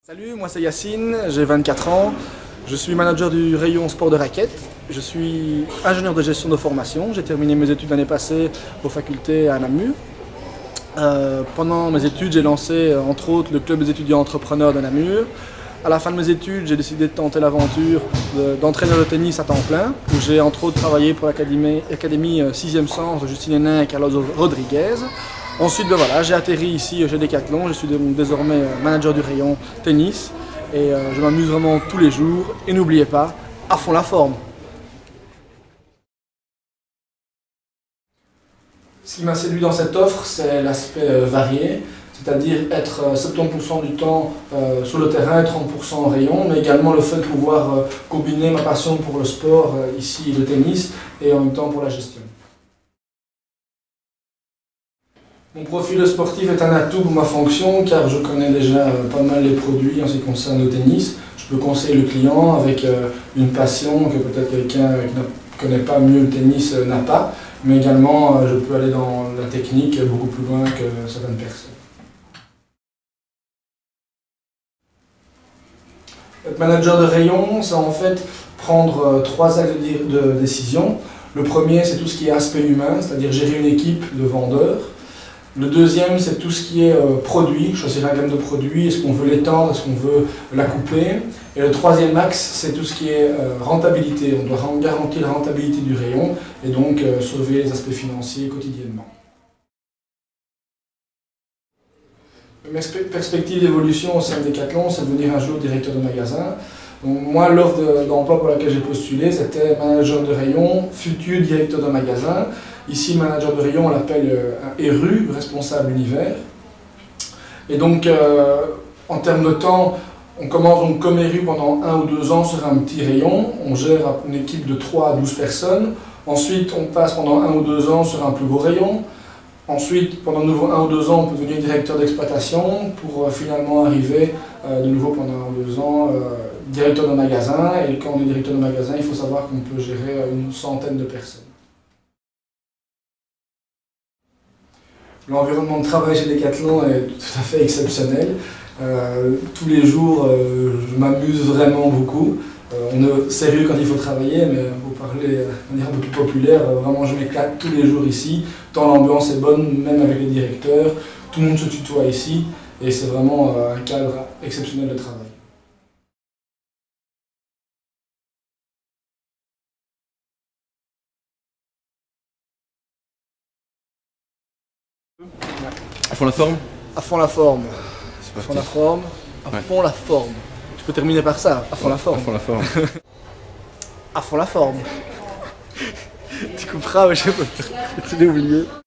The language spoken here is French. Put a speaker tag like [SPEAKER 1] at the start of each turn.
[SPEAKER 1] Salut, moi c'est Yacine, j'ai 24 ans, je suis manager du rayon sport de raquettes, je suis ingénieur de gestion de formation, j'ai terminé mes études l'année passée aux facultés à Namur. Pendant mes études, j'ai lancé entre autres le club des étudiants entrepreneurs de Namur. À la fin de mes études, j'ai décidé de tenter l'aventure d'entraîneur de tennis à temps plein, où j'ai entre autres travaillé pour l'académie 6e Sens de Justine Hénin et Carlos Rodriguez. Ensuite, voilà, j'ai atterri ici chez Decathlon, je suis désormais manager du rayon tennis et je m'amuse vraiment tous les jours. Et n'oubliez pas, à fond la forme. Ce qui m'a séduit dans cette offre, c'est l'aspect varié, c'est-à-dire être 70% du temps sur le terrain et 30% en rayon, mais également le fait de pouvoir combiner ma passion pour le sport, ici le tennis, et en même temps pour la gestion. Mon profil sportif est un atout pour ma fonction car je connais déjà pas mal les produits en ce qui concerne le tennis. Je peux conseiller le client avec une passion que peut-être quelqu'un qui ne connaît pas mieux le tennis n'a pas, mais également je peux aller dans la technique beaucoup plus loin que certaines personnes. Être manager de rayon, c'est en fait prendre trois axes de décision. Le premier, c'est tout ce qui est aspect humain, c'est-à-dire gérer une équipe de vendeurs. Le deuxième, c'est tout ce qui est produit, choisir la gamme de produits, est-ce qu'on veut l'étendre, est-ce qu'on veut la couper. Et le troisième axe, c'est tout ce qui est rentabilité. On doit garantir la rentabilité du rayon et donc surveiller les aspects financiers quotidiennement. Mes perspectives d'évolution au sein de Decathlon, c'est de devenir un jour directeur de magasin. Donc, moi, l'offre d'emploi pour laquelle j'ai postulé, c'était manager de rayon, futur directeur de magasin. Ici, manager de rayon, on l'appelle un RU, responsable univers. Et donc, en termes de temps, on commence donc comme RU pendant 1 ou 2 ans sur un petit rayon. On gère une équipe de 3 à 12 personnes. Ensuite, on passe pendant 1 ou 2 ans sur un plus gros rayon. Ensuite, pendant de nouveau 1 ou 2 ans, on peut devenir directeur d'exploitation pour finalement arriver de nouveau pendant 1 ou 2 ans directeur de magasin. Et quand on est directeur de magasin, il faut savoir qu'on peut gérer une centaine de personnes. L'environnement de travail chez Decathlon est tout à fait exceptionnel. Tous les jours, je m'amuse vraiment beaucoup. On est sérieux quand il faut travailler, mais pour parler de manière un peu plus populaire, vraiment je m'éclate tous les jours ici. Tant l'ambiance est bonne, même avec les directeurs, tout le monde se tutoie ici et c'est vraiment un cadre exceptionnel de travail.
[SPEAKER 2] À fond la forme?
[SPEAKER 1] À fond la forme.
[SPEAKER 2] C'est
[SPEAKER 1] À fond
[SPEAKER 2] parti.
[SPEAKER 1] la forme. À fond la forme. Je peux terminer par ça. À fond la forme.
[SPEAKER 2] À fond la forme.
[SPEAKER 1] À fond la forme. Tu couperas, mais je l'ai oublié.